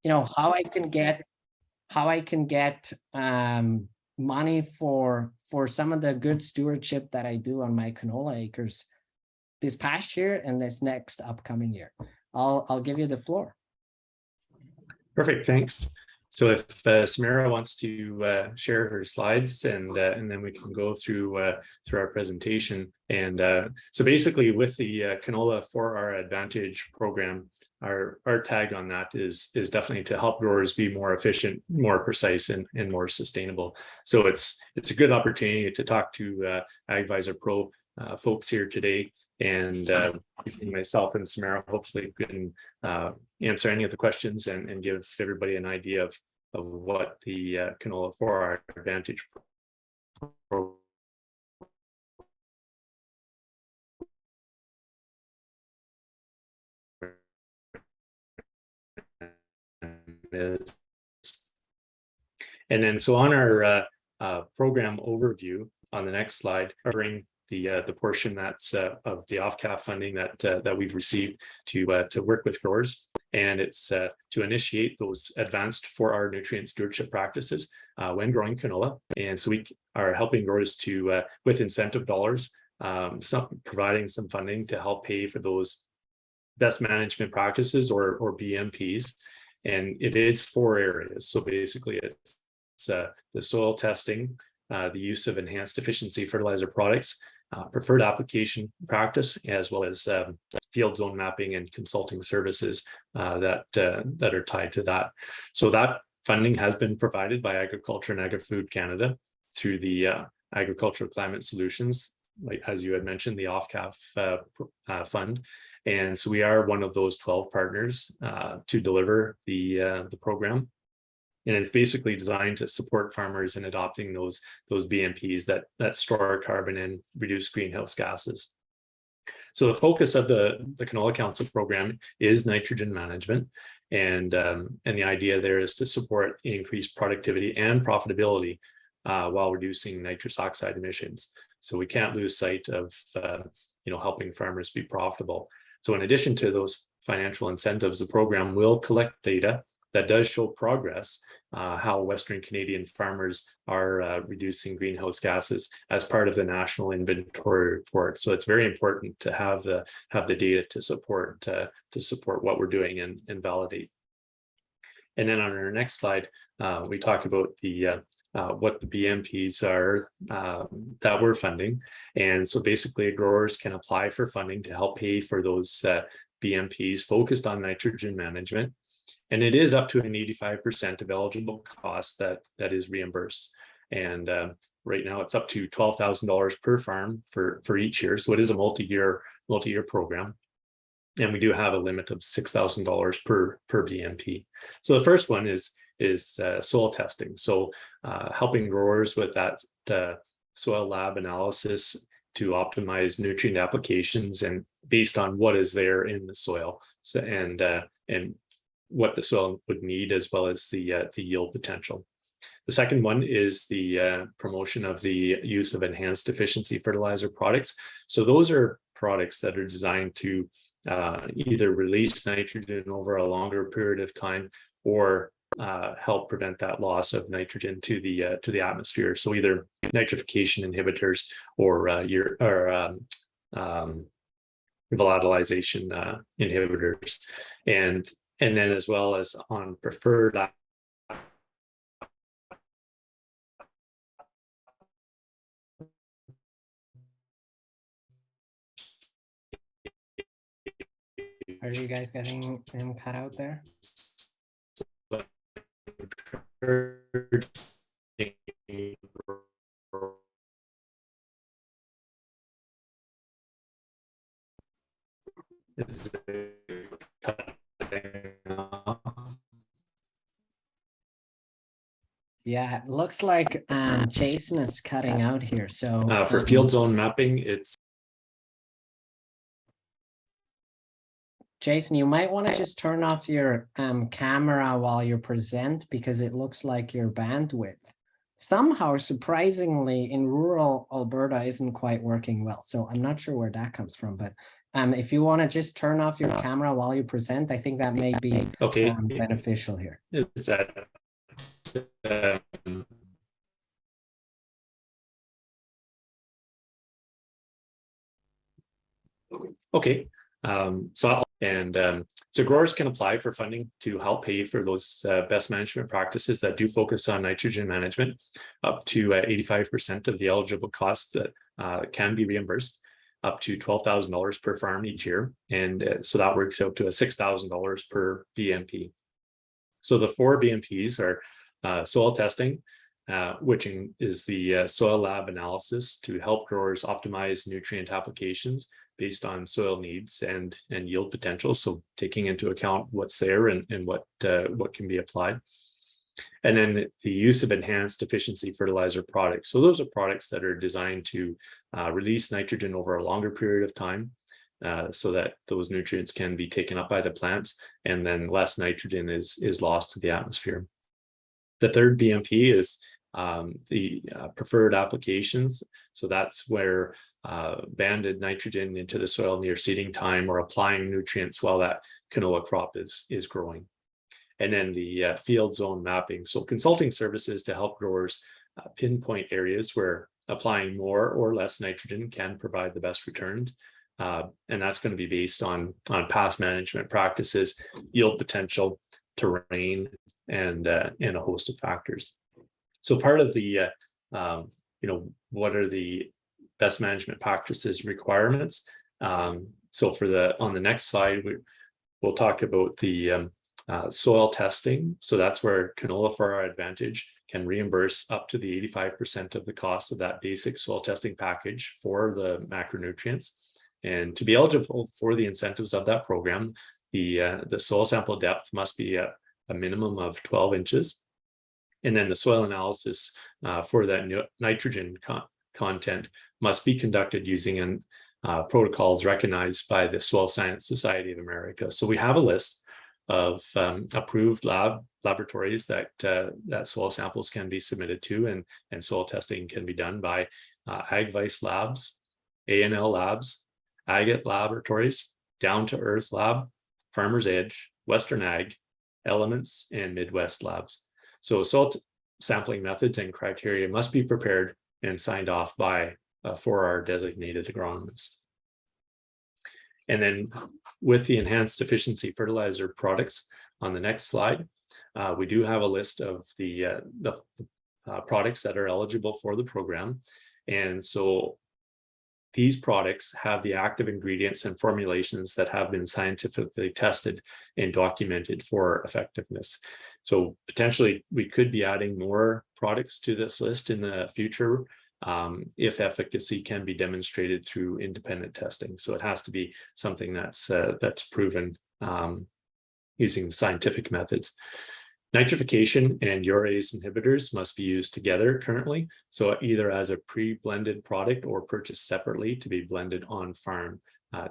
how I can get money for some of the good stewardship that I do on my canola acres this past year and this next upcoming year. I'll give you the floor. Perfect, thanks. So if Samara wants to share her slides, and then we can go through our presentation. And so basically, with the Canola 4R Advantage program, our tag on that is definitely to help growers be more efficient, more precise, and more sustainable. So it's a good opportunity to talk to AgVisor Pro folks here today. And between myself and Samara, hopefully we can answer any of the questions and give everybody an idea of what the Canola 4R Advantage program is. And then so on our program overview on the next slide, covering the portion that's of the OFCAF funding that we've received to work with growers, and it's to initiate those advanced 4R nutrient stewardship practices when growing canola. And so we are helping growers to with incentive dollars, providing some funding to help pay for those best management practices or BMPs. And it is 4 areas. So basically, it's the soil testing, the use of enhanced efficiency fertilizer products, preferred application practice, as well as field zone mapping and consulting services that are tied to that. So that funding has been provided by Agriculture and Agri-Food Canada through the Agricultural Climate Solutions, like as you had mentioned, the OFCAF fund. And so we are one of those 12 partners to deliver the program. And it's basically designed to support farmers in adopting those BMPs that store carbon and reduce greenhouse gases. So the focus of the Canola Council program is nitrogen management, and the idea there is to support increased productivity and profitability while reducing nitrous oxide emissions. So we can't lose sight of helping farmers be profitable. So in addition to those financial incentives, the program will collect data that does show progress, how Western Canadian farmers are reducing greenhouse gases as part of the National Inventory Report. So it's very important to have the data to support what we're doing and validate. And then on our next slide, we talk about the what the BMPs are that we're funding. And so basically, growers can apply for funding to help pay for those BMPs focused on nitrogen management. And it is up to an 85% of eligible costs that is reimbursed. And right now it's up to $12,000 per farm for each year. So it is a multi-year program. And we do have a limit of $6,000 per BMP. So the first one is soil testing. So helping growers with that soil lab analysis to optimize nutrient applications and based on what is there in the soil. So and what the soil would need, as well as the yield potential. The second one is the promotion of the use of enhanced efficiency fertilizer products. So those are products that are designed to either release nitrogen over a longer period of time or help prevent that loss of nitrogen to the atmosphere. So either nitrification inhibitors or volatilization inhibitors, and then as well as on preferred Are you guys getting him cut out there? Yeah, it looks like Jason is cutting out here. So for field zone mapping, it's Jason, you might want to just turn off your camera while you present, because it looks like your bandwidth somehow, surprisingly, in rural Alberta isn't quite working well. So I'm not sure where that comes from, but if you want to just turn off your camera while you present, I think that may be Okay. beneficial here. Is that okay. So growers can apply for funding to help pay for those best management practices that do focus on nitrogen management. Up to 85% of the eligible costs that can be reimbursed, up to $12,000 per farm each year. And so that works out to a $6,000 per BMP. So the 4 BMPs are soil testing, which is the soil lab analysis to help growers optimize nutrient applications based on soil needs and yield potential. So taking into account what's there and what can be applied. And then the use of enhanced efficiency fertilizer products. So those are products that are designed to release nitrogen over a longer period of time, so that those nutrients can be taken up by the plants, and then less nitrogen is lost to the atmosphere. The third BMP is the preferred applications. So that's where banded nitrogen into the soil near seeding time, or applying nutrients while that canola crop is growing. And then the field zone mapping. So consulting services to help growers pinpoint areas where applying more or less nitrogen can provide the best returns. And that's going to be based on past management practices, yield potential, terrain, and a host of factors. So part of the, what are the best management practices requirements? So on the next slide, we'll talk about the soil testing. So that's where Canola for Our Advantage can reimburse up to the 85% of the cost of that basic soil testing package for the macronutrients. And to be eligible for the incentives of that program, the soil sample depth must be a minimum of 12 inches. And then the soil analysis for that nitrogen content must be conducted using protocols recognized by the Soil Science Society of America. So we have a list of approved laboratories that soil samples can be submitted to, and soil testing can be done by AgVice Labs, A&L Labs, Agate Laboratories, Down to Earth Lab, Farmer's Edge, Western Ag, Elements, and Midwest Labs. So soil sampling methods and criteria must be prepared and signed off by for our designated agronomist. And then with the enhanced efficiency fertilizer products on the next slide, we do have a list of the products that are eligible for the program. And so these products have the active ingredients and formulations that have been scientifically tested and documented for effectiveness. So potentially we could be adding more products to this list in the future if efficacy can be demonstrated through independent testing. So it has to be something that's proven using scientific methods. Nitrification and urease inhibitors must be used together currently, so either as a pre-blended product or purchased separately to be blended on farm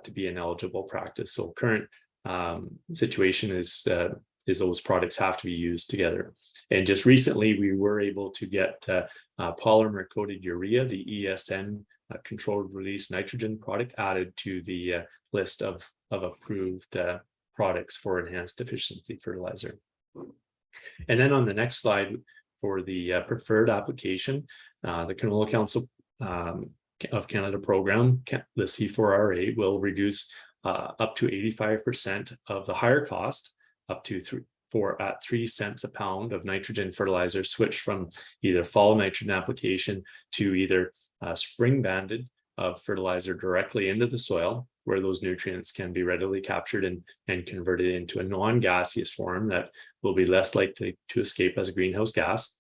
to be an eligible practice. So current situation is those products have to be used together. And just recently, we were able to get polymer-coated urea, the ESN controlled release nitrogen product, added to the list of approved products for enhanced efficiency fertilizer. And then on the next slide, for the preferred application, the Canola Council of Canada program, the C4RA, will reduce up to 85% of the higher cost, up to 3 cents a pound of nitrogen fertilizer switched from either fall nitrogen application to either spring banded of fertilizer directly into the soil, where those nutrients can be readily captured and converted into a non-gaseous form that will be less likely to escape as a greenhouse gas,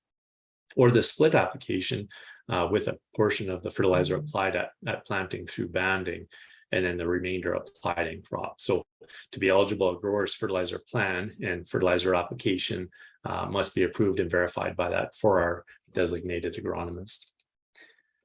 or the split application with a portion of the fertilizer applied at planting through banding, and then the remainder applied in crop. So to be eligible, a grower's fertilizer plan and fertilizer application must be approved and verified by that for our designated agronomist.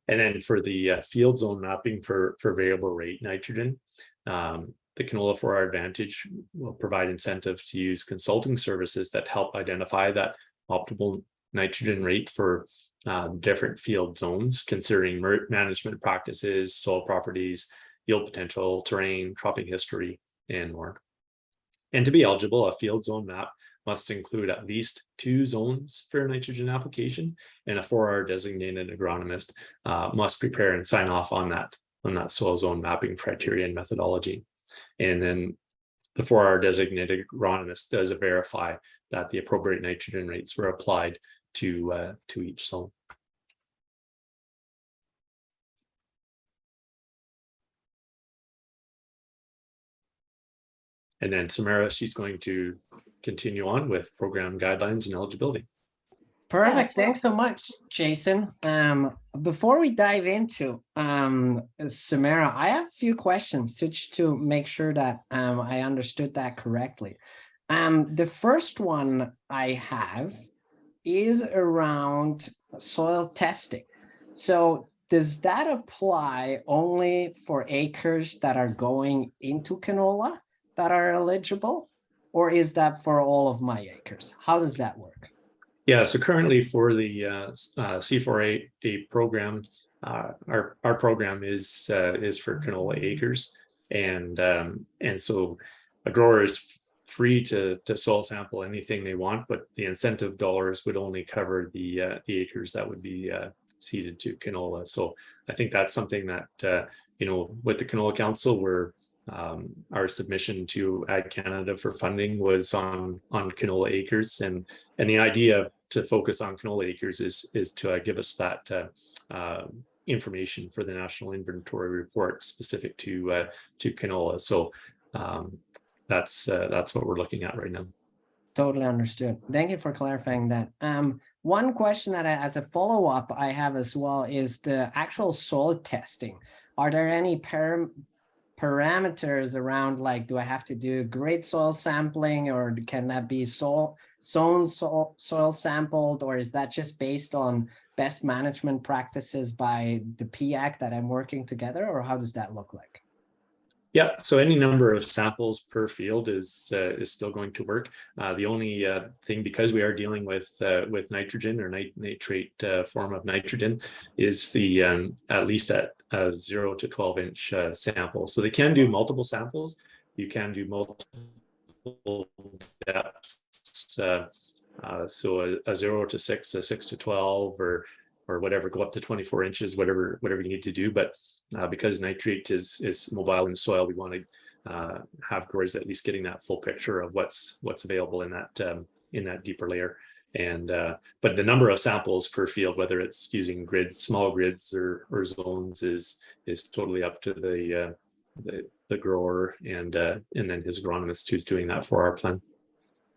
And then for the field zone mapping for variable rate nitrogen, the Canola for Our Advantage will provide incentive to use consulting services that help identify that optimal nitrogen rate for different field zones, considering management practices, soil properties, yield potential, terrain, cropping history, and more. And to be eligible, a field zone map must include at least 2 zones for nitrogen application, and a 4R designated agronomist must prepare and sign off on that soil zone mapping criteria and methodology. And then the 4R designated agronomist does verify that the appropriate nitrogen rates were applied to each zone. And then Samara, she's going to continue on with program guidelines and eligibility. Perfect. Yeah, so- Thanks so much, Jason. Before we dive into Samara, I have a few questions to make sure that I understood that correctly. The first one I have is around soil testing. So does that apply only for acres that are going into canola that are eligible, or is that for all of my acres? How does that work? Yeah, so currently for the C4A program, our program is for canola acres, and so a grower is free to soil sample anything they want, but the incentive dollars would only cover the acres that would be seeded to canola. So I think that's something that with the Canola Council, our submission to Ag Canada for funding was on canola acres, and the idea to focus on canola acres is to give us that information for the National Inventory Report specific to canola. So that's what we're looking at right now. Totally understood. Thank you for clarifying that. One question that as a follow-up I have as well is the actual soil testing. Are there any parameters around, like, do I have to do grid soil sampling, or can that be soil sampled, or is that just based on best management practices by the PAg that I'm working together, or how does that look like? Yeah, so any number of samples per field is still going to work. The only thing, because we are dealing with nitrogen or nitrate form of nitrogen, is the at least at 0 to 12 inch sample. So they can do multiple samples. You can do multiple depths. So a 0 to 6, a 6 to 12, or whatever, go up to 24 inches, whatever you need to do. But because nitrate is mobile in soil, we want to have growers at least getting that full picture of what's available in that deeper layer. And but the number of samples per field, whether it's using grids, small grids or zones, is totally up to the grower and then his agronomist who's doing that for our plan.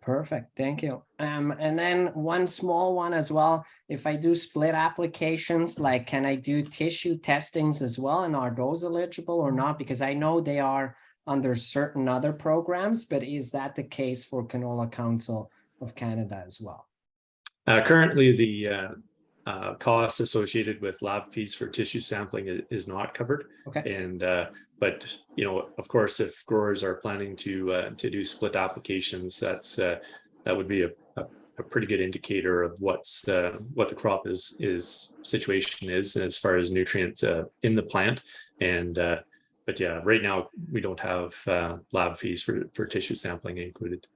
Perfect, thank you. And then one small one as well. If I do split applications, like, can I do tissue testings as well, and are those eligible or not? Because I know they are under certain other programs, but is that the case for Canola Council of Canada as well? Currently, the costs associated with lab fees for tissue sampling is not covered. Okay. And but of course, if growers are planning to do split applications, that would be a pretty good indicator of what the crop situation is as far as nutrient in the plant. And but yeah, right now we don't have lab fees for tissue sampling included.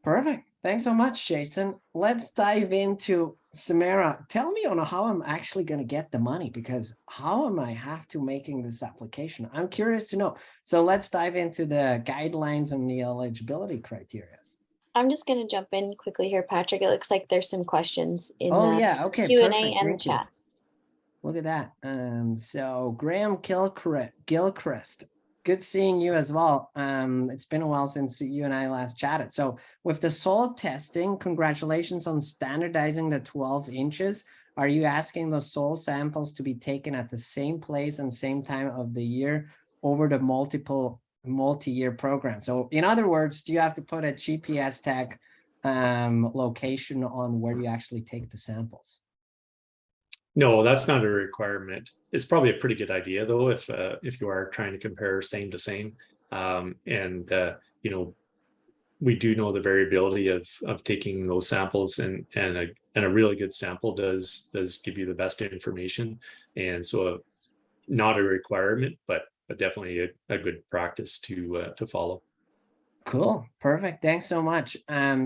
Perfect. Thanks so much, Jason. Let's dive into Samara. Tell me on how I'm actually going to get the money, because how am I have to making this application? I'm curious to know. So let's dive into the guidelines and the eligibility criteria. I'm just going to jump in quickly here, Patrick. It looks like there's some questions in the Q&A perfect. and chat. Look at that. So Graham Gilchrist, good seeing you as well. It's been a while since you and I last chatted. So with the soil testing, congratulations on standardizing the 12 inches. Are you asking those soil samples to be taken at the same place and same time of the year over the multi-year program? So in other words, do you have to put a GPS tag location on where you actually take the samples? No, that's not a requirement. It's probably a pretty good idea, though, if you are trying to compare same to same. We do know the variability of taking those samples, and a really good sample does give you the best information. And so, not a requirement, but definitely a good practice to follow. Cool. Perfect. Thanks so much.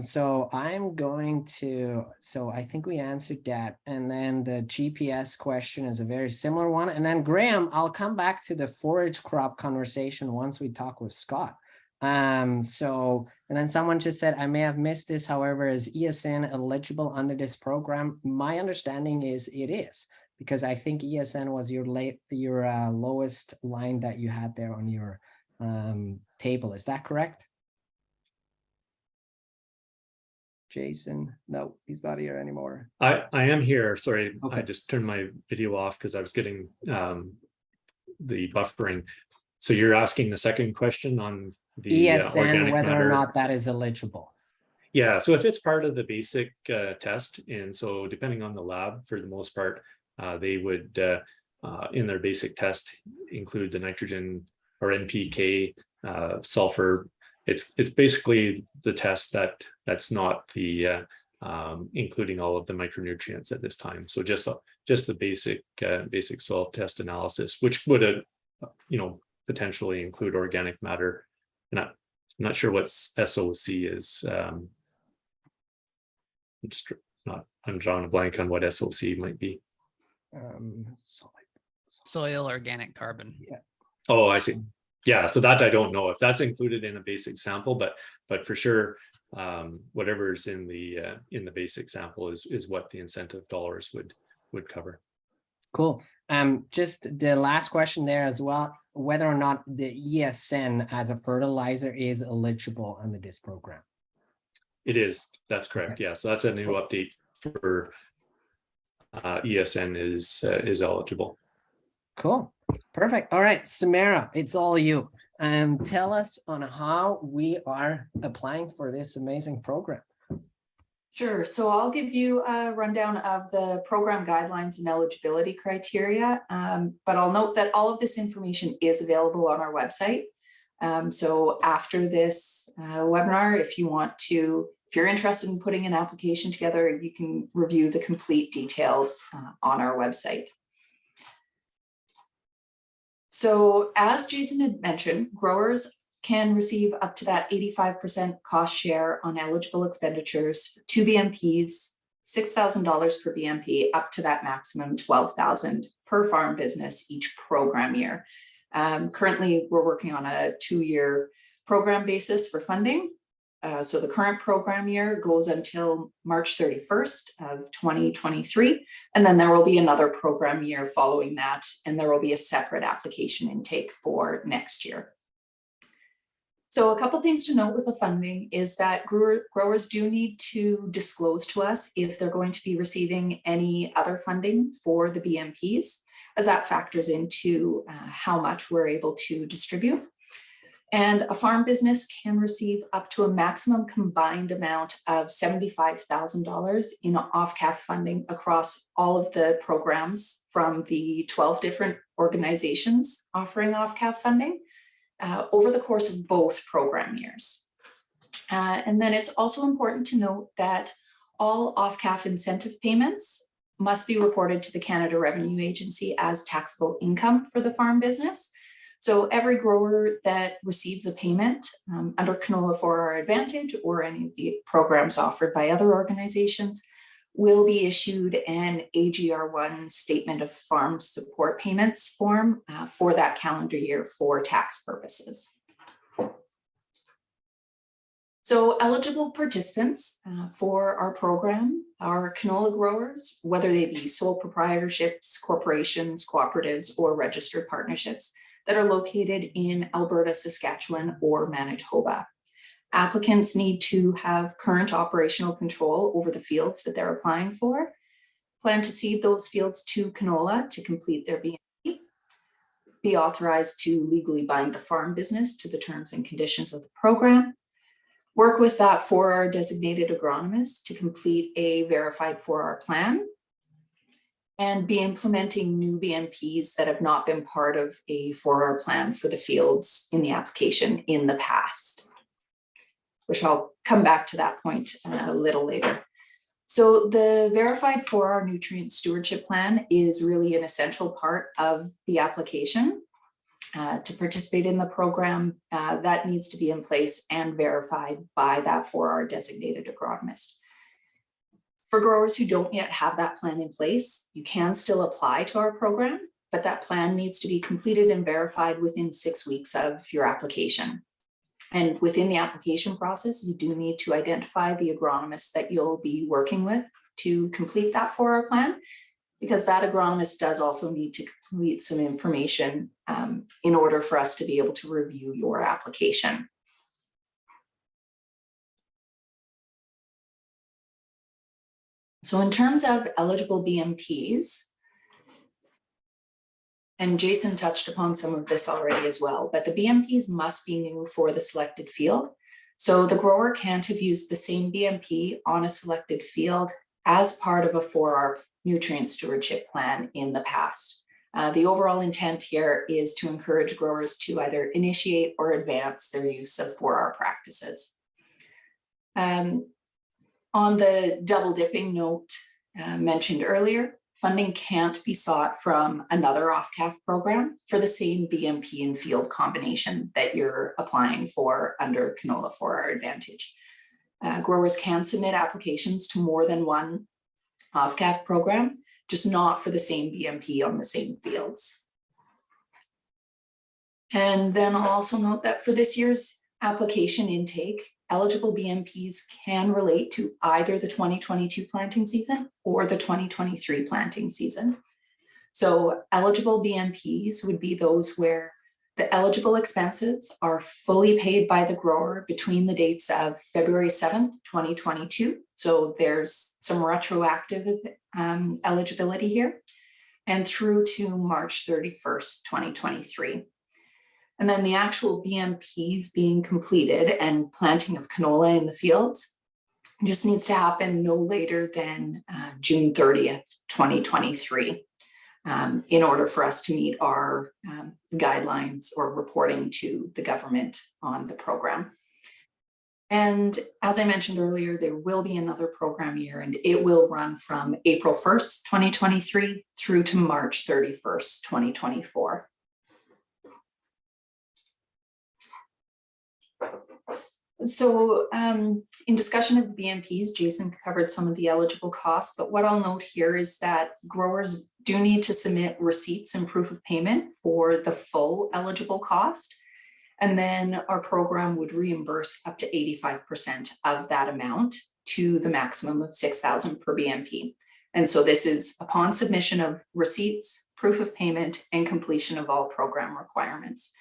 So I'm going to, so I think we answered that. And then the GPS question is a very similar one. And then Graham, I'll come back to the forage crop conversation once we talk with Scott. And then someone just said, I may have missed this. However, is ESN eligible under this program? My understanding is it is, because I think ESN was your lowest line that you had there on your table. Is that correct? Jason, no, he's not here anymore. I am here. Sorry, okay. I just turned my video off because I was getting the buffering. So you're asking the second question on the ESN, organic whether matter. or not that is eligible. Yeah, so if it's part of the basic test, and so depending on the lab, for the most part, they would in their basic test include the nitrogen or NPK, sulfur. It's basically the test that's not the including all of the micronutrients at this time. So just the basic soil test analysis, which would potentially include organic matter. And I'm not sure what SOC is. I'm drawing a blank on what SOC might be. Soil organic carbon. Yeah. Oh, I see. Yeah, so that I don't know if that's included in a basic sample, but for sure, whatever's in the basic sample is what the incentive dollars would cover. Cool. Just the last question there as well, whether or not the ESN as a fertilizer is eligible under this program. It is. That's correct. Okay. Yeah. So that's a new update for ESN is eligible. Cool. Perfect. All right, Samara, it's all you. Tell us on how we are applying for this amazing program. Sure. So I'll give you a rundown of the program guidelines and eligibility criteria, but I'll note that all of this information is available on our website. So after this webinar, if you're interested in putting an application together, you can review the complete details on our website. So as Jason had mentioned, growers can receive up to that 85% cost share on eligible expenditures for 2 BMPs, $6,000 per BMP, up to that maximum $12,000 per farm business each program year. Currently, we're working on a 2-year program basis for funding. So the current program year goes until March 31st of 2023, and then there will be another program year following that, and there will be a separate application intake for next year. So a couple things to note with the funding is that growers do need to disclose to us if they're going to be receiving any other funding for the BMPs, as that factors into how much we're able to distribute. And a farm business can receive up to a maximum combined amount of $75,000 in OFCAF funding across all of the programs from the 12 different organizations offering OFCAF funding over the course of both program years. And then it's also important to note that all OFCAF incentive payments must be reported to the Canada Revenue Agency as taxable income for the farm business. So every grower that receives a payment under Canola 4R Advantage or any of the programs offered by other organizations will be issued an AGR1 Statement of Farm Support Payments form for that calendar year for tax purposes. So eligible participants for our program are canola growers, whether they be sole proprietorships, corporations, cooperatives, or registered partnerships that are located in Alberta, Saskatchewan, or Manitoba. Applicants need to have current operational control over the fields that they're applying for, plan to seed those fields to canola to complete their BMP, be authorized to legally bind the farm business to the terms and conditions of the program, work with that 4R designated agronomist to complete a verified 4R plan, and be implementing new BMPs that have not been part of a 4R plan for the fields in the application in the past, which I'll come back to that point a little later. So the verified 4R Nutrient Stewardship Plan is really an essential part of the application. to participate in the program, that needs to be in place and verified by that 4R designated agronomist. For growers who don't yet have that plan in place, you can still apply to our program, but that plan needs to be completed and verified within 6 weeks of your application. And within the application process, you do need to identify the agronomist that you'll be working with to complete that 4R plan, because that agronomist does also need to complete some information in order for us to be able to review your application. So in terms of eligible BMPs, and Jason touched upon some of this already as well, but the BMPs must be new for the selected field. So the grower can't have used the same BMP on a selected field as part of a 4R nutrient stewardship plan in the past. The overall intent here is to encourage growers to either initiate or advance their use of 4R practices. On the double dipping note mentioned earlier, funding can't be sought from another OFCAF program for the same BMP and field combination that you're applying for under Canola 4R Advantage. Growers can submit applications to more than one OFCAF program, just not for the same BMP on the same fields. And then I'll also note that for this year's application intake, eligible BMPs can relate to either the 2022 planting season or the 2023 planting season. So eligible BMPs would be those where the eligible expenses are fully paid by the grower between the dates of February 7th, 2022. So there's some retroactive eligibility here, and through to March 31st, 2023. And then the actual BMPs being completed and planting of canola in the fields just needs to happen no later than June 30th, 2023, in order for us to meet our guidelines or reporting to the government on the program. And as I mentioned earlier, there will be another program year, and it will run from April 1st, 2023 through to March 31st, 2024. So in discussion of the BMPs, Jason covered some of the eligible costs, but what I'll note here is that growers do need to submit receipts and proof of payment for the full eligible cost. And then our program would reimburse up to 85% of that amount to the maximum of $6,000 per BMP. And so this is upon submission of receipts, proof of payment, and completion of all program requirements.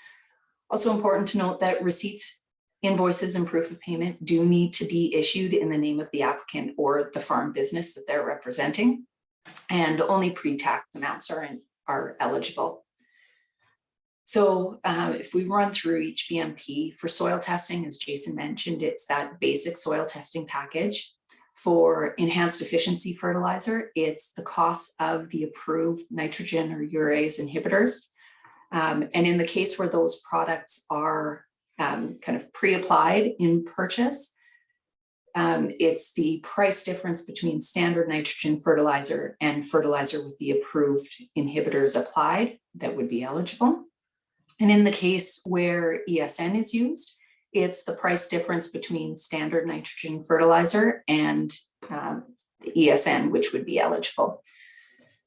Also important to note that receipts, invoices, and proof of payment do need to be issued in the name of the applicant or the farm business that they're representing, and only pre-tax amounts are eligible. So if we run through each BMP for soil testing, as Jason mentioned, it's that basic soil testing package. For enhanced efficiency fertilizer, it's the cost of the approved nitrogen or urease inhibitors. And in the case where those products are kind of pre-applied in purchase, it's the price difference between standard nitrogen fertilizer and fertilizer with the approved inhibitors applied that would be eligible. And in the case where ESN is used, it's the price difference between standard nitrogen fertilizer and the ESN, which would be eligible.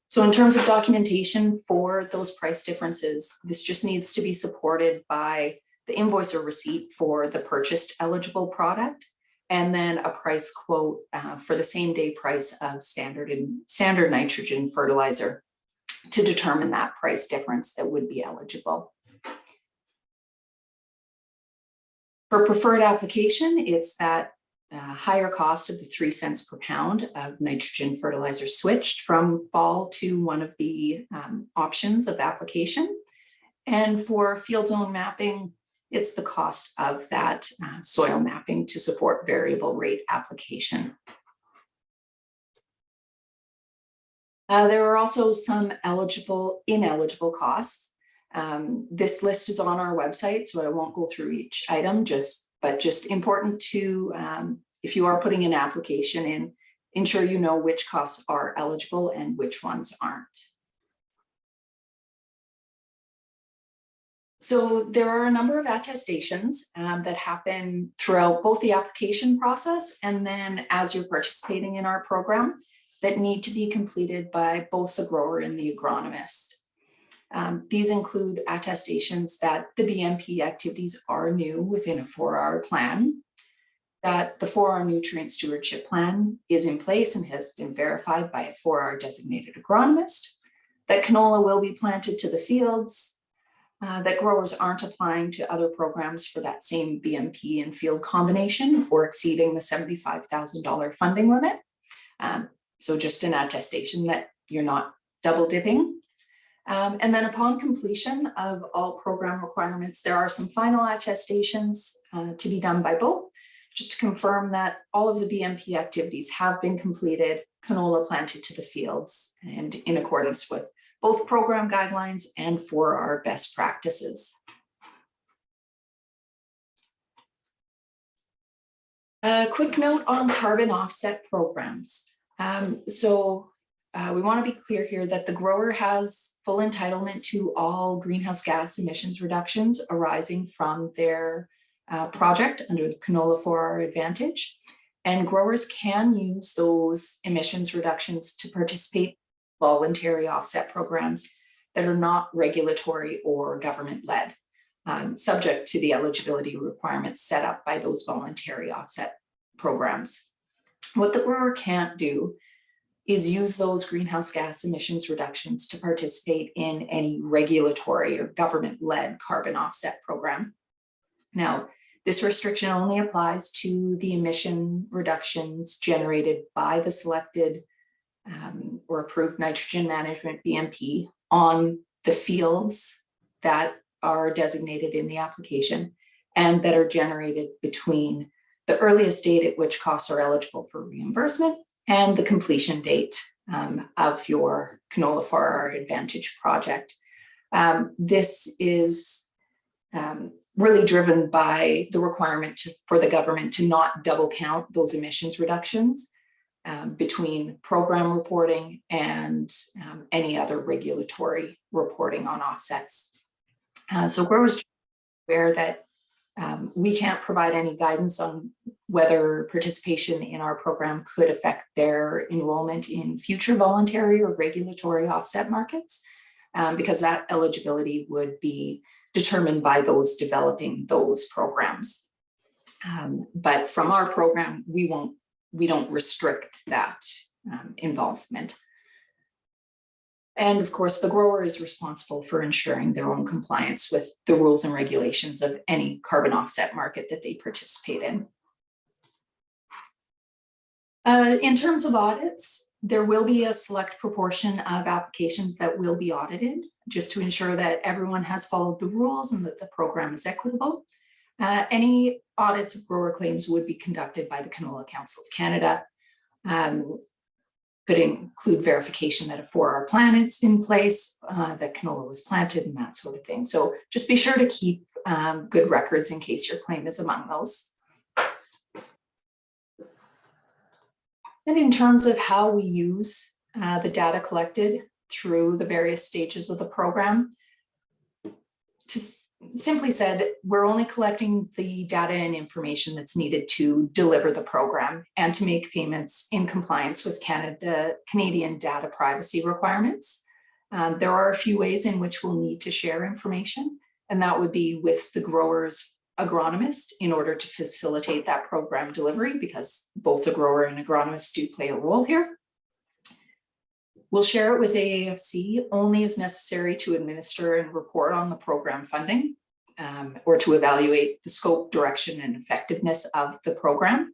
So in terms of documentation for those price differences, this just needs to be supported by the invoice or receipt for the purchased eligible product, and then a price quote for the same day price of standard nitrogen fertilizer to determine that price difference that would be eligible. For preferred application, it's that higher cost of the 3 cents per pound of nitrogen fertilizer switched from fall to one of the options of application. And for field zone mapping, it's the cost of that soil mapping to support variable rate application. There are also some ineligible costs. This list is on our website, so I won't go through each item, but just important to, if you are putting an application in, ensure you know which costs are eligible and which ones aren't. So there are a number of attestations that happen throughout both the application process and then as you're participating in our program that need to be completed by both the grower and the agronomist. These include attestations that the BMP activities are new within a 4R plan, that the 4R Nutrient Stewardship Plan is in place and has been verified by a 4R designated agronomist, that canola will be planted to the fields, that growers aren't applying to other programs for that same BMP and field combination or exceeding the $75,000 funding limit. So just an attestation that you're not double dipping. And then upon completion of all program requirements, there are some final attestations to be done by both, just to confirm that all of the BMP activities have been completed, canola planted to the fields, and in accordance with both program guidelines and for our best practices. A quick note on carbon offset programs. We want to be clear here that the grower has full entitlement to all greenhouse gas emissions reductions arising from their project under the Canola 4R Advantage. And growers can use those emissions reductions to participate in voluntary offset programs that are not regulatory or government-led, subject to the eligibility requirements set up by those voluntary offset programs. What the grower can't do is use those greenhouse gas emissions reductions to participate in any regulatory or government-led carbon offset program. Now, this restriction only applies to the emission reductions generated by the selected or approved nitrogen management BMP on the fields that are designated in the application and that are generated between the earliest date at which costs are eligible for reimbursement and the completion date of your Canola 4R Advantage project. This is really driven by the requirement for the government to not double count those emissions reductions between program reporting and any other regulatory reporting on offsets. So growers are aware that we can't provide any guidance on whether participation in our program could affect their enrollment in future voluntary or regulatory offset markets, because that eligibility would be determined by those developing those programs. But from our program, we don't restrict that involvement. And of course, the grower is responsible for ensuring their own compliance with the rules and regulations of any carbon offset market that they participate in. In terms of audits, there will be a select proportion of applications that will be audited just to ensure that everyone has followed the rules and that the program is equitable. Any audits of grower claims would be conducted by the Canola Council of Canada. Could include verification that a 4R plan is in place, that canola was planted and that sort of thing. So just be sure to keep good records in case your claim is among those. And in terms of how we use the data collected through the various stages of the program, simply said, we're only collecting the data and information that's needed to deliver the program and to make payments in compliance with Canadian data privacy requirements. There are a few ways in which we'll need to share information, and that would be with the grower's agronomist in order to facilitate that program delivery, because both the grower and agronomist do play a role here. We'll share it with AAFC only as necessary to administer and report on the program funding or to evaluate the scope, direction, and effectiveness of the program.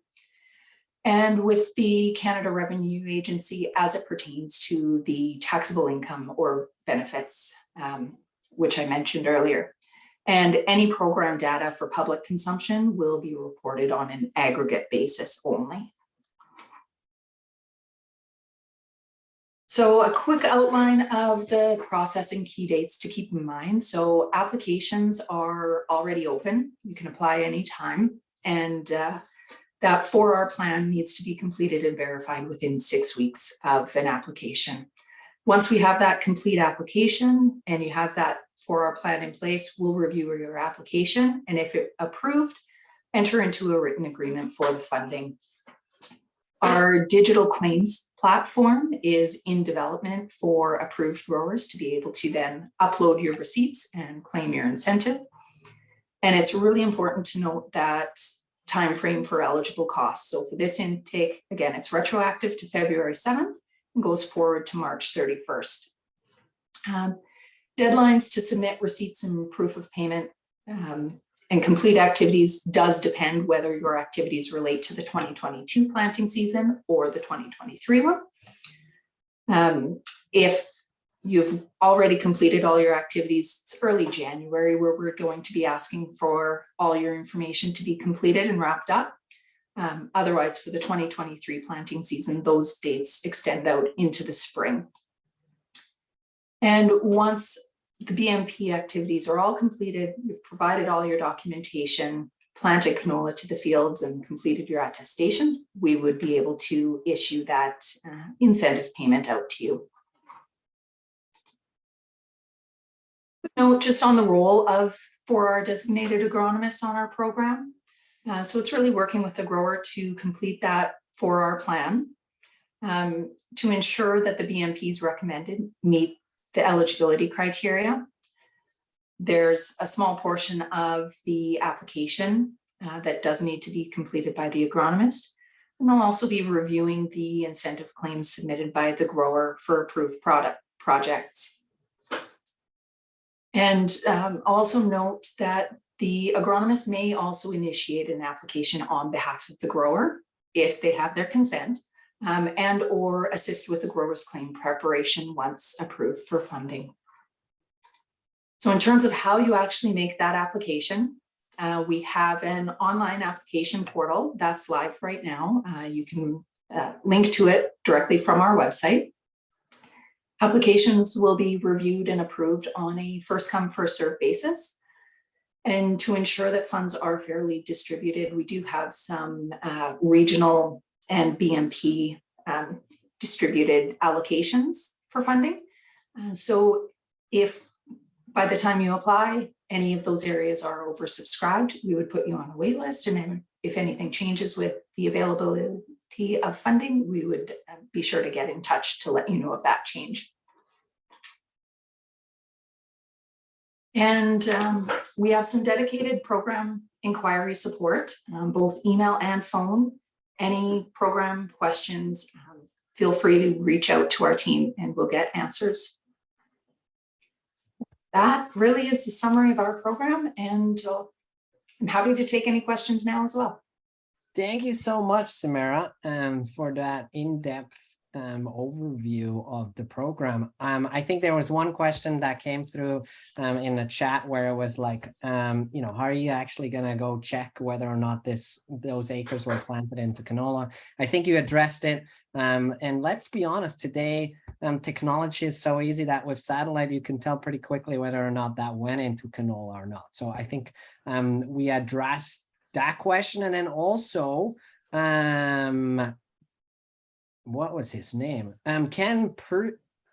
And with the Canada Revenue Agency as it pertains to the taxable income or benefits, which I mentioned earlier. And any program data for public consumption will be reported on an aggregate basis only. So a quick outline of the process and key dates to keep in mind. So applications are already open. You can apply anytime. And that 4R plan needs to be completed and verified within 6 weeks of an application. Once we have that complete application and you have that for our plan in place, we'll review your application, and if it approved, enter into a written agreement for the funding. Our digital claims platform is in development for approved growers to be able to then upload your receipts and claim your incentive. And it's really important to note that time frame for eligible costs. So for this intake, again, it's retroactive to February 7th and goes forward to March 31st. Deadlines to submit receipts and proof of payment and complete activities does depend whether your activities relate to the 2022 planting season or the 2023 one. If you've already completed all your activities, it's early January where we're going to be asking for all your information to be completed and wrapped up. Otherwise, for the 2023 planting season, those dates extend out into the spring. And once the BMP activities are all completed, you've provided all your documentation, planted canola to the fields and completed your attestations, we would be able to issue that incentive payment out to you. Note just on the role for our designated agronomists on our program. So it's really working with the grower to complete that for our plan to ensure that the BMPs recommended meet the eligibility criteria. There's a small portion of the application that does need to be completed by the agronomist. And they'll also be reviewing the incentive claims submitted by the grower for approved projects. And also note that the agronomist may also initiate an application on behalf of the grower if they have their consent, and or assist with the grower's claim preparation once approved for funding. So in terms of how you actually make that application, we have an online application portal that's live right now. You can link to it directly from our website. Applications will be reviewed and approved on a first come, first served basis. And to ensure that funds are fairly distributed, we do have some regional and BMP distributed allocations for funding. So if by the time you apply, any of those areas are oversubscribed, we would put you on a wait list. And then if anything changes with the availability of funding, we would be sure to get in touch to let you know of that change. And we have some dedicated program inquiry support, both email and phone. Any program questions, feel free to reach out to our team and we'll get answers. That really is the summary of our program, and I'm happy to take any questions now as well. Thank you so much, Samara, for that in-depth overview of the program. I think there was one question that came through in the chat where it was like, how are you actually going to go check whether or not those acres were planted into canola? I think you addressed it. And let's be honest, today, technology is so easy that with satellite, you can tell pretty quickly whether or not that went into canola or not. So I think we addressed that question. And then also, what was his name? Ken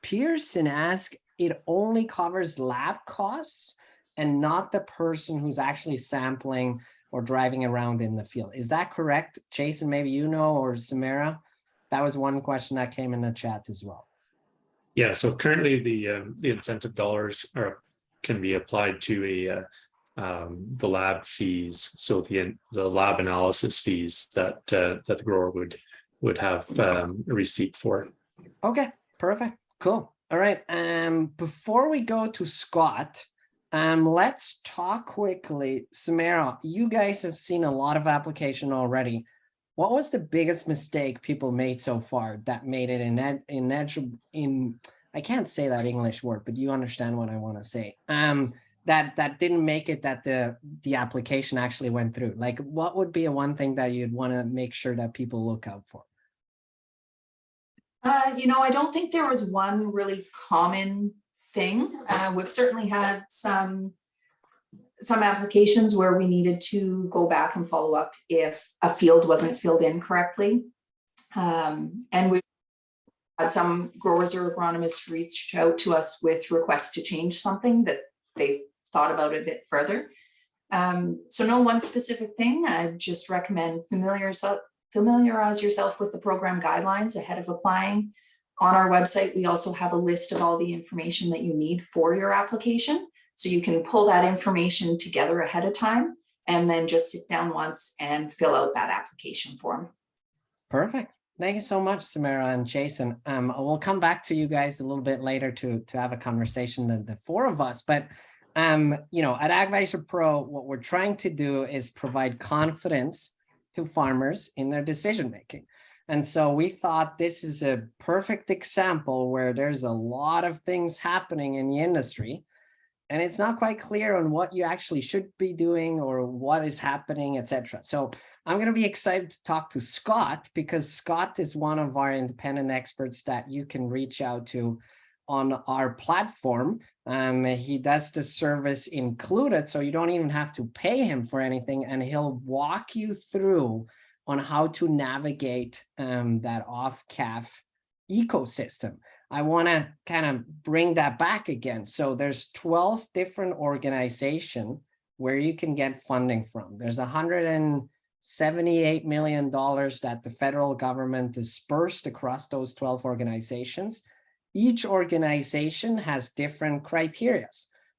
Pearson asked, it only covers lab costs and not the person who's actually sampling or driving around in the field. Is that correct? Jason, maybe you know, or Samara? That was one question that came in the chat as well. Yeah, so currently the incentive dollars can be applied to the lab fees. So the lab analysis fees that the grower would have a receipt for. Okay, perfect, cool. All right, before we go to Scott, let's talk quickly. Samara, you guys have seen a lot of application already. What was the biggest mistake people made so far that made it in I can't say that English word, but you understand what I want to say. That didn't make it, that the application actually went through. Like, what would be one thing that you'd want to make sure that people look out for? I don't think there was one really common thing. We've certainly had some applications where we needed to go back and follow up if a field wasn't filled in correctly. And we had some growers or agronomists reach out to us with requests to change something that they thought about it a bit further. So no one specific thing. I just recommend familiarize yourself with the program guidelines ahead of applying. On our website, we also have a list of all the information that you need for your application. So you can pull that information together ahead of time and then just sit down once and fill out that application form. Perfect. Thank you so much, Samara and Jason. We'll come back to you guys a little bit later to have a conversation, the four of us. But you know, at AgVisor Pro, what we're trying to do is provide confidence to farmers in their decision making. And so we thought this is a perfect example where there's a lot of things happening in the industry, and it's not quite clear on what you actually should be doing or what is happening, etc. So I'm going to be excited to talk to Scott, because Scott is one of our independent experts that you can reach out to on our platform. He does the service included, so you don't even have to pay him for anything, and he'll walk you through on how to navigate that OFCAF ecosystem. I want to kind of bring that back again. So there's 12 different organizations where you can get funding from. There's $178 million that the federal government dispersed across those 12 organizations. Each organization has different criteria.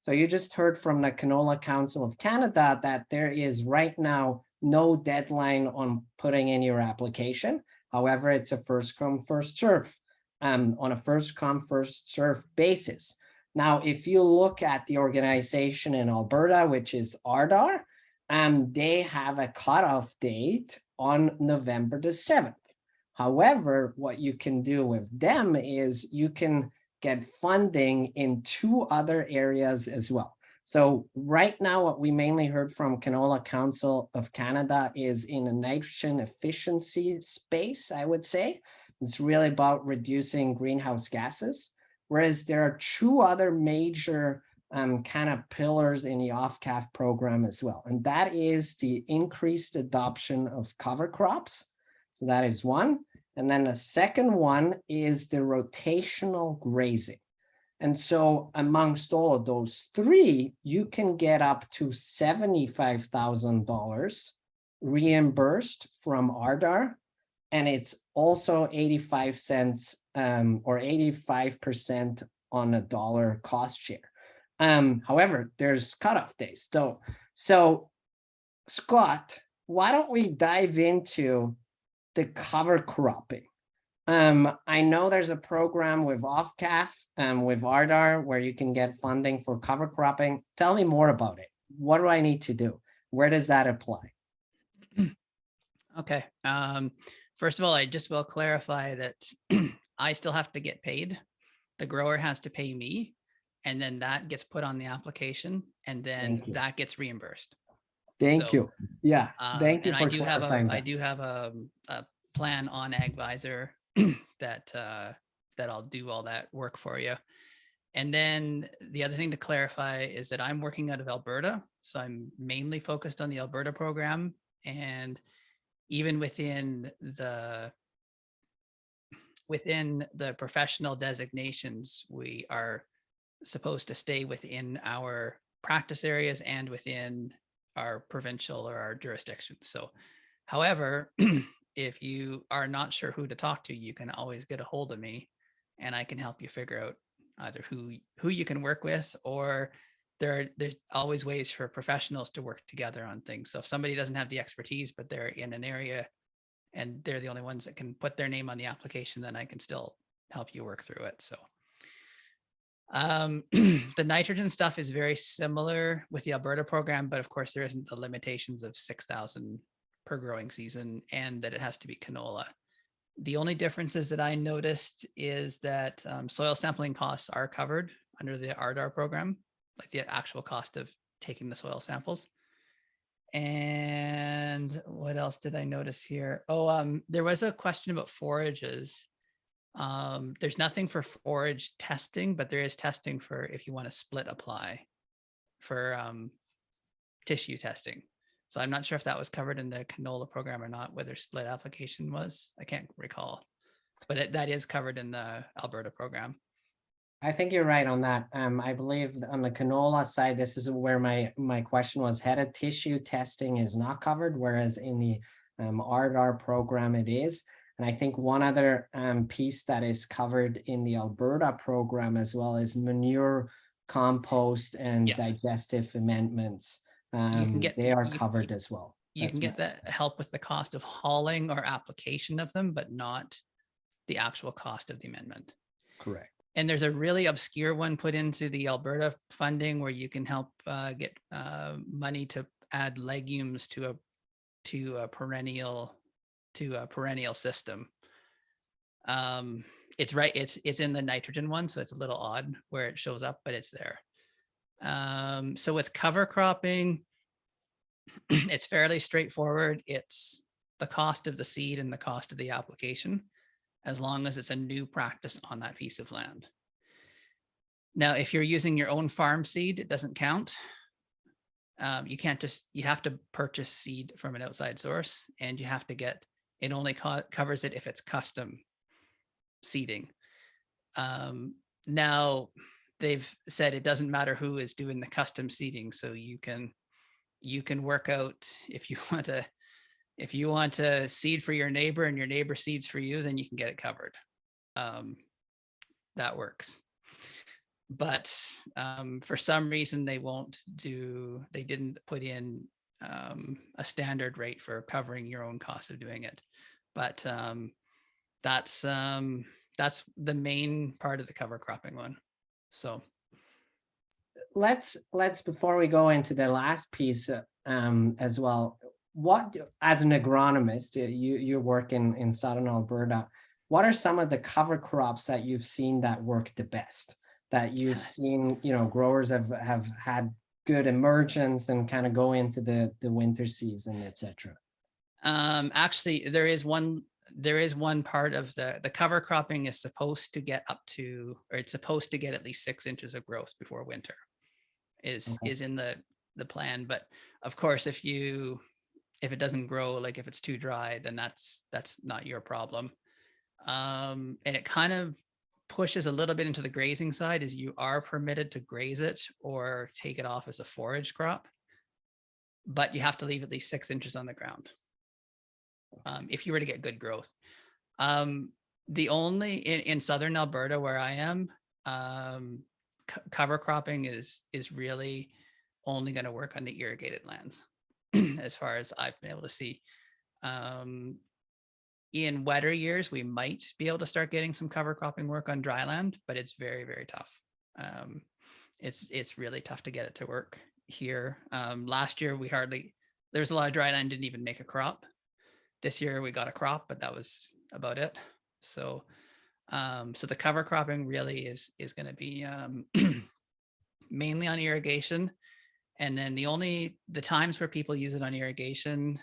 So you just heard from the Canola Council of Canada that there is right now no deadline on putting in your application. However, it's a first come, first serve, on a first come, first serve basis. Now, if you look at the organization in Alberta, which is ARDAR, they have a cutoff date on November the 7th. However, what you can do with them is you can get funding in 2 other areas as well. So right now, what we mainly heard from Canola Council of Canada is in a nitrogen efficiency space, I would say. It's really about reducing greenhouse gases, whereas there are 2 other major kind of pillars in the OFCAF program as well. And that is the increased adoption of cover crops. So that is one. And then the second one is the rotational grazing. And so amongst all of those 3, you can get up to $75,000 reimbursed from ARDAR. And it's also 85 cents or 85% on a dollar cost share. However, there's cutoff days. So Scott, why don't we dive into the cover cropping? I know there's a program with OFCAF with ARDAR where you can get funding for cover cropping. Tell me more about it. What do I need to do? Where does that apply? Okay. First of all, I just will clarify that I still have to get paid. The grower has to pay me, and then that gets put on the application, and then that gets reimbursed. Thank you. Yeah. Thank you. And for I do have a plan on AgVisor that I'll do all that work for you. And then the other thing to clarify is that I'm working out of Alberta, so I'm mainly focused on the Alberta program. And even within the professional designations, we are supposed to stay within our practice areas and within our provincial or our jurisdiction. So, however, if you are not sure who to talk to, you can always get a hold of me, and I can help you figure out either who you can work with, or there's always ways for professionals to work together on things. So if somebody doesn't have the expertise, but they're in an area and they're the only ones that can put their name on the application, then I can still help you work through it. So the nitrogen stuff is very similar with the Alberta program, but of course there isn't the limitations of 6,000 per growing season and that it has to be canola. The only differences that I noticed is that soil sampling costs are covered under the ARDAR program, like the actual cost of taking the soil samples. And what else did I notice here? Oh, there was a question about forages. There's nothing for forage testing, but there is testing for if you want to split apply for tissue testing. So I'm not sure if that was covered in the canola program or not, whether split application was. I can't recall, but that is covered in the Alberta program. I think you're right on that. I believe on the canola side, this is where my question was. Headed tissue testing is not covered, whereas in the RDAR program it is. And I think one other piece that is covered in the Alberta program as well is manure, compost, and Yeah. digestive amendments. get- They are you- covered as well. You That's can get that help with the cost of hauling or application of them, but not the actual cost of the amendment. correct. And there's a really obscure one put into the Alberta funding where you can help get money to add legumes to a perennial system. It's right. It's in the nitrogen one, so it's a little odd where it shows up, but it's there. So with cover cropping, it's fairly straightforward. It's the cost of the seed and the cost of the application, as long as it's a new practice on that piece of land. Now, if you're using your own farm seed, it doesn't count. You can't just, you have to purchase seed from an outside source, and you have to get, it only covers it if it's custom seeding. Now, they've said it doesn't matter who is doing the custom seeding, so you can work out if you want to seed for your neighbor and your neighbor seeds for you, then you can get it covered. That works. But for some reason they didn't put in a standard rate for covering your own cost of doing it. But that's the main part of the cover cropping one. So let's before we go into the last piece as well, as an agronomist, you work in southern Alberta, what are some of the cover crops that you've seen that work the best, that you've seen, growers have had good emergence and kind of go into the winter season, etc.? Actually, there is one part of the cover cropping is supposed to get up to, or it's supposed to get at least 6 inches of growth before winter is in the plan. But of course, if it doesn't grow, like if it's too dry, then that's not your problem. And it kind of pushes a little bit into the grazing side, is you are permitted to graze it or take it off as a forage crop, but you have to leave at least 6 inches on the ground if you were to get good growth. The only in southern Alberta where I am, cover cropping is really only going to work on the irrigated lands as far as I've been able to see. In wetter years, we might be able to start getting some cover cropping work on dry land, but it's very, very tough. It's really tough to get it to work here. Last year, there's a lot of dry land didn't even make a crop. This year we got a crop, but that was about it. So the cover cropping really is going to be mainly on irrigation. And then the times where people use it on irrigation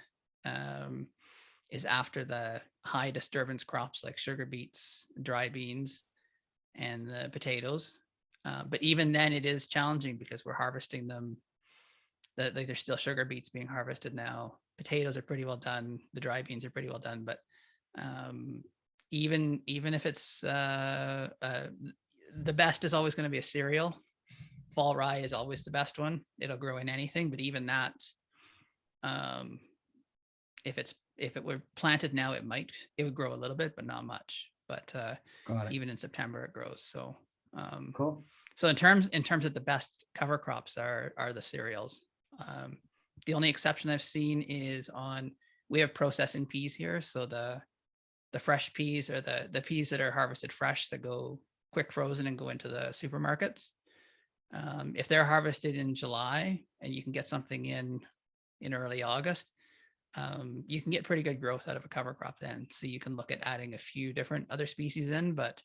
is after the high disturbance crops like sugar beets, dry beans, and the potatoes. But even then it is challenging because we're harvesting them. There's still sugar beets being harvested now. Potatoes are pretty well done. The dry beans are pretty well done. But even if it's the best is always going to be a cereal. Fall rye is always the best one. It'll grow in anything, but even that, if it were planted now, it would grow a little bit, but not much. But even in September it grows. So Cool. So in terms of the best cover crops are the cereals. The only exception I've seen is we have processing peas here. So the fresh peas, or the peas that are harvested fresh that go quick frozen and go into the supermarkets. If they're harvested in July and you can get something in early August, you can get pretty good growth out of a cover crop then. So you can look at adding a few different other species in, but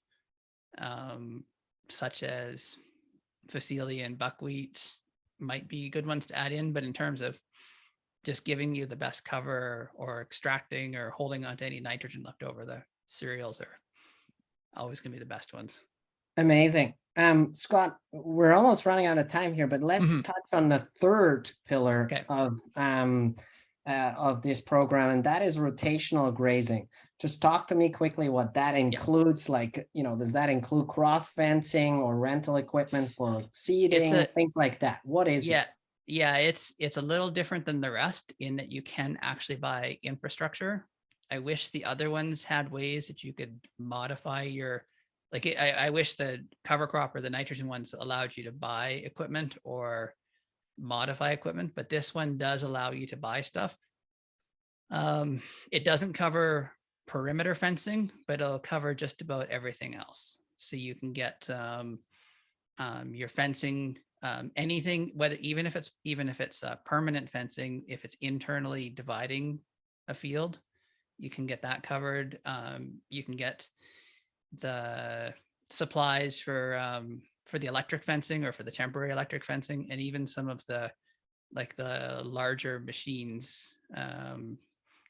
such as Phacelia and buckwheat might be good ones to add in. But in terms of just giving you the best cover or extracting or holding on to any nitrogen left over, the cereals are always going to be the best ones. Amazing. Scott, we're almost running out of time here, but let's touch on the third pillar of this program, and that is rotational grazing. just talk to me quickly what that includes. Like, does that include cross fencing or rental equipment for seeding, things like that? What is it? Yeah, it's a little different than the rest in that you can actually buy infrastructure. I wish the other ones had ways that you could modify your, like, I wish the cover crop or the nitrogen ones allowed you to buy equipment or modify equipment, but this one does allow you to buy stuff. It doesn't cover perimeter fencing, but it'll cover just about everything else. So you can get your fencing, anything, whether even if it's permanent fencing, if it's internally dividing a field, you can get that covered. You can get the supplies for the electric fencing or for the temporary electric fencing, and even some of the larger machines.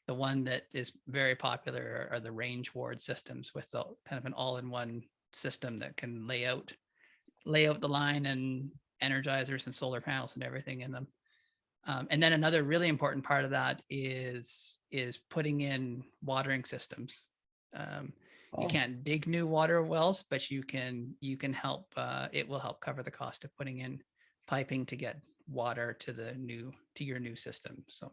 The one that is very popular are the range ward systems with the kind of an all-in-one system that can lay out the line and energizers and solar panels and everything in them. And then another really important part of that is putting in watering systems. You can't dig new water wells, but you can help. It will help cover the cost of putting in piping to get water to your new system. So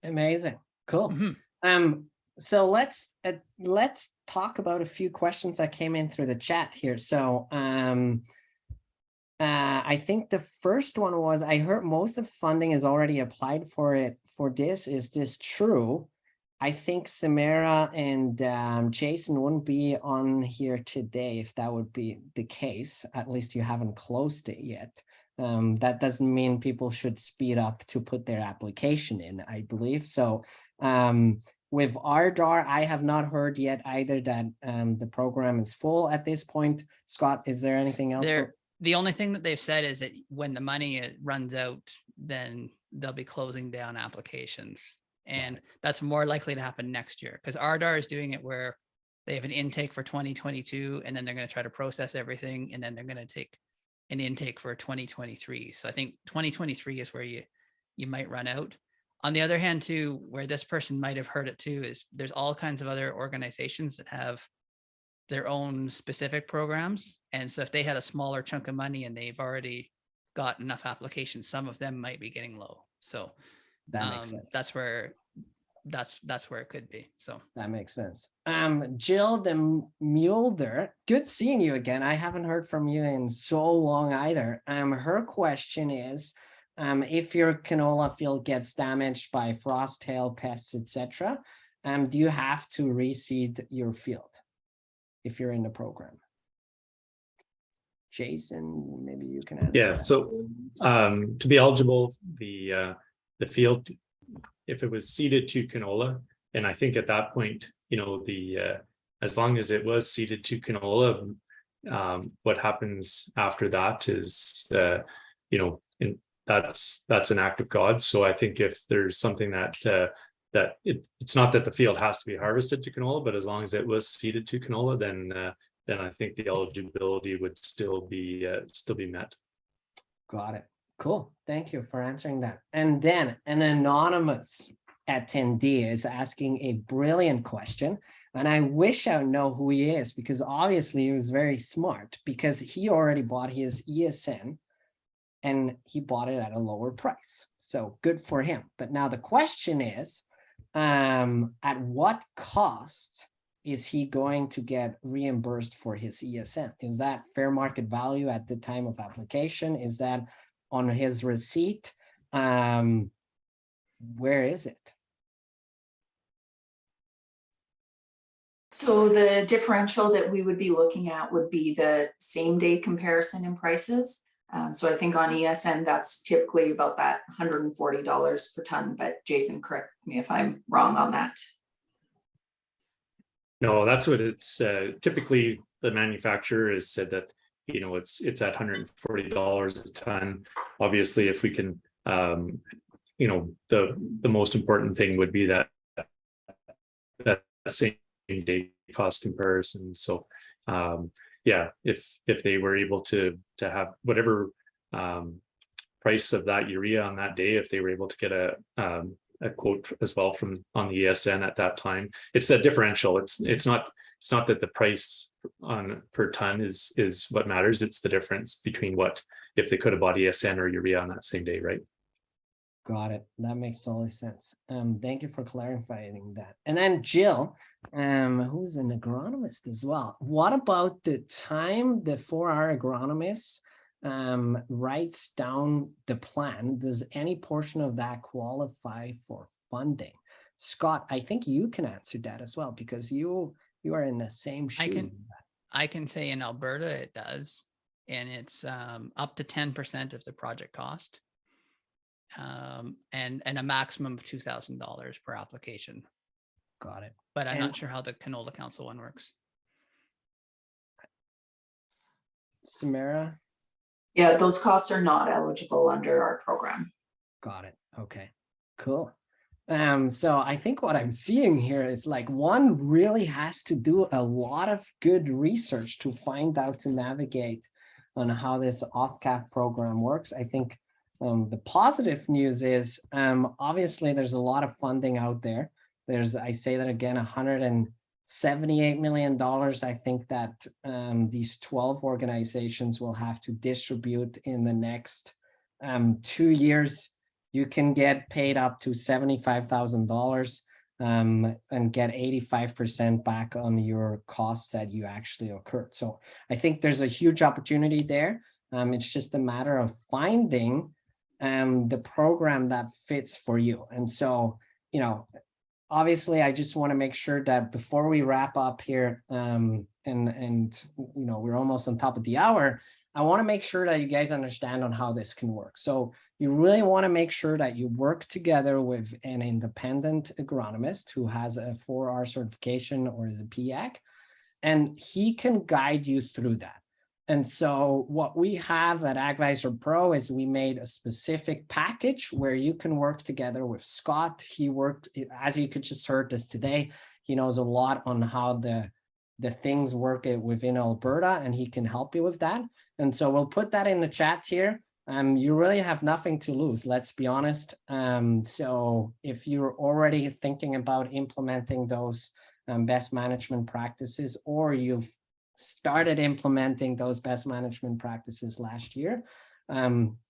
amazing, cool. Mm-hmm. So let's talk about a few questions that came in through the chat here. So I think the first one was, I heard most of funding is already applied for this. Is this true? I think Samara and Jason wouldn't be on here today if that would be the case. At least you haven't closed it yet. That doesn't mean people should speed up to put their application in, I believe. So with RDAR, I have not heard yet either that the program is full at this point. Scott, is there anything else? The only thing that they've said is that when the money runs out, then they'll be closing down applications. And that's more likely to happen next year, because RDAR is doing it where they have an intake for 2022, and then they're going to try to process everything, and then they're going to take an intake for 2023. So I think 2023 is where you might run out. On the other hand, too, where this person might have heard it too, is there's all kinds of other organizations that have their own specific programs. And so if they had a smaller chunk of money and they've already got enough applications, some of them might be getting low. So that makes sense. That's where it could be. So that makes sense. Jill de Mulder, good seeing you again. I haven't heard from you in so long either. Her question is, if your canola field gets damaged by frost, hail, pests, etc., do you have to reseed your field if you're in the program? Jason, maybe you can answer. Yeah, so to be eligible, the field, if it was seeded to canola, and I think at that point, as long as it was seeded to canola, what happens after that is, that's an act of God. So I think if there's something that it's not that the field has to be harvested to canola, but as long as it was seeded to canola, then I think the eligibility would still be met. Got it. Cool. Thank you for answering that. And then an anonymous attendee is asking a brilliant question. And I wish I know who he is, because obviously he was very smart, because he already bought his ESN and he bought it at a lower price. So good for him. But now the question is, at what cost is he going to get reimbursed for his ESN? Is that fair market value at the time of application? Is that on his receipt? Where is it? So the differential that we would be looking at would be the same day comparison in prices. So I think on ESN, that's typically about that $140 per ton, but Jason, correct me if I'm wrong on that. No, that's what it's typically the manufacturer has said that, it's at $140 a ton. Obviously, if we can, the most important thing would be that same day cost comparison. So if they were able to have whatever price of that urea on that day, if they were able to get a quote as well from on the ESN at that time. It's a differential. It's not that the price on per ton is what matters. It's the difference between what if they could have bought ESN or urea on that same day, right? Got it. That makes total sense. Thank you for clarifying that. And then Jill, who's an agronomist as well. What about the time the 4R agronomist writes down the plan? Does any portion of that qualify for funding? Scott, I think you can answer that as well, because you are in the same shoe. I can say in Alberta it does, and it's up to 10% of the project cost. And a maximum of $2,000 per application. Got it. But I'm not sure how the Canola Council one works. Samara? Yeah, those costs are not eligible under our program. Got it. Okay, cool. So I think what I'm seeing here is like one really has to do a lot of good research to find out to navigate on how this OFCAF program works. I think the positive news is obviously there's a lot of funding out there. There's, I say that again, $178 million. I think that these 12 organizations will have to distribute in the next 2 years. You can get paid up to $75,000 and get 85% back on your costs that you actually occurred. So I think there's a huge opportunity there. It's just a matter of finding the program that fits for you. And so, you know, obviously, I just want to make sure that before we wrap up here, and you know, we're almost on top of the hour, I want to make sure that you guys understand on how this can work. So you really want to make sure that you work together with an independent agronomist who has a 4R certification or is a PAg, and he can guide you through that. And so what we have at AgVisor Pro is we made a specific package where you can work together with Scott. He worked, as you could just heard this today, he knows a lot on how the things work within Alberta, and he can help you with that. And so we'll put that in the chat here. You really have nothing to lose, let's be honest. So if you're already thinking about implementing those best management practices, or you've started implementing those best management practices last year,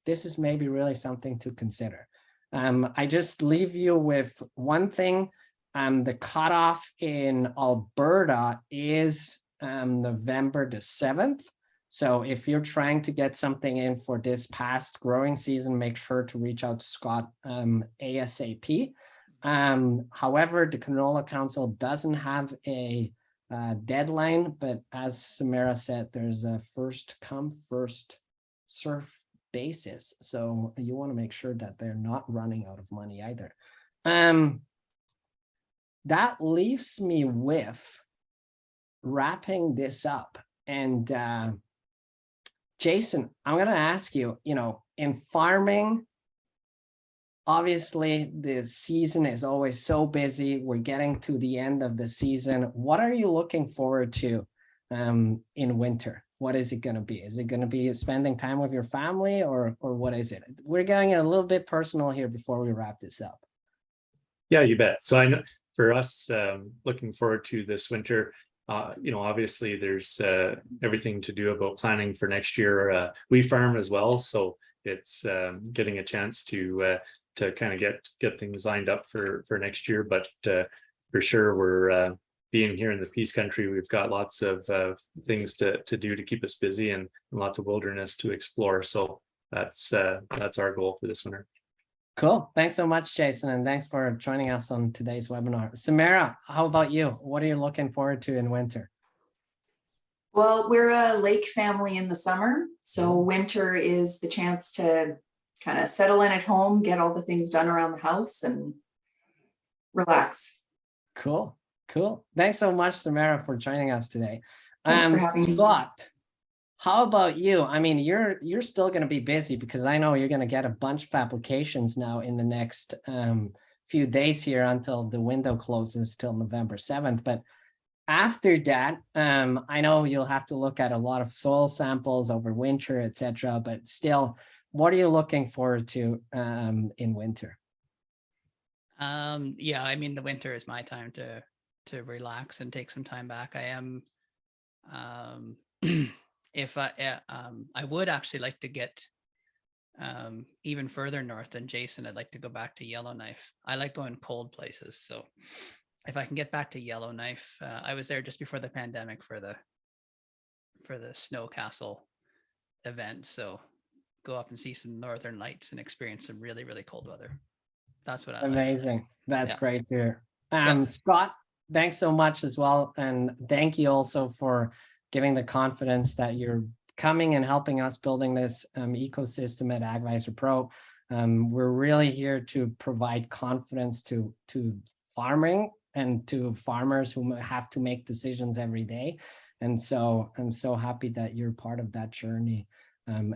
this is maybe really something to consider. I just leave you with one thing. The cutoff in Alberta is November the 7th. So if you're trying to get something in for this past growing season, make sure to reach out to Scott ASAP. However, the Canola Council doesn't have a deadline, but as Samara said, there's a first come, first serve basis. So you want to make sure that they're not running out of money either. That leaves me with wrapping this up. And Jason, I'm going to ask you, you know, in farming, obviously the season is always so busy. We're getting to the end of the season. What are you looking forward to in winter? What is it going to be? Is it going to be spending time with your family, or what is it? We're going a little bit personal here before we wrap this up. Yeah, you bet. So I know for us, looking forward to this winter, you know, obviously there's everything to do about planning for next year. We farm as well, so it's getting a chance to kind of get things lined up for next year. But for sure, we're being here in the Peace Country, we've got lots of things to do to keep us busy, and lots of wilderness to explore. So that's our goal for this winter. Cool. Thanks so much, Jason, and thanks for joining us on today's webinar. Samara, how about you? What are you looking forward to in winter? Well, we're a lake family in the summer, so winter is the chance to kind of settle in at home, get all the things done around the house, and relax. Cool. Cool. Thanks so much, Samara, for joining us today. Thanks for having me. Scott, how about you? I mean, you're still going to be busy, because I know you're going to get a bunch of applications now in the next few days here until the window closes till November 7th. But after that, I know you'll have to look at a lot of soil samples over winter, etc. But still, what are you looking forward to in winter? Yeah, I mean, the winter is my time to relax and take some time back. I am, if I would actually like to get even further north than Jason. I'd like to go back to Yellowknife. I like going cold places, so if I can get back to Yellowknife, I was there just before the pandemic for the Snow Castle event. So go up and see some northern lights and experience some really, really cold weather. That's what I like. Amazing. That's Yeah. great to hear. Yeah. Scott, thanks so much as well. And thank you also for giving the confidence that you're coming and helping us building this ecosystem at AgVisor Pro. We're really here to provide confidence to farming and to farmers who have to make decisions every day. And so I'm so happy that you're part of that journey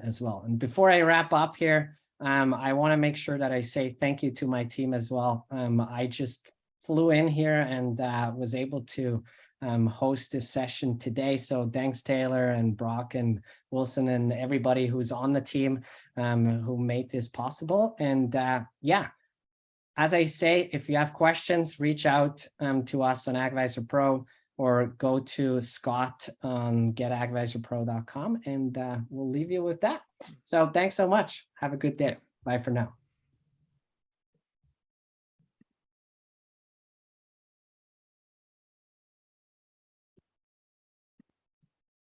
as well. And before I wrap up here, I want to make sure that I say thank you to my team as well. I just flew in here and was able to host this session today. So thanks, Taylor and Brock and Wilson and everybody who's on the team who made this possible. And yeah, as I say, if you have questions, reach out to us on AgVisor Pro or go to Scott on getagvisorpro.com, and we'll leave you with that. So thanks so much. Have a good day. Bye for now.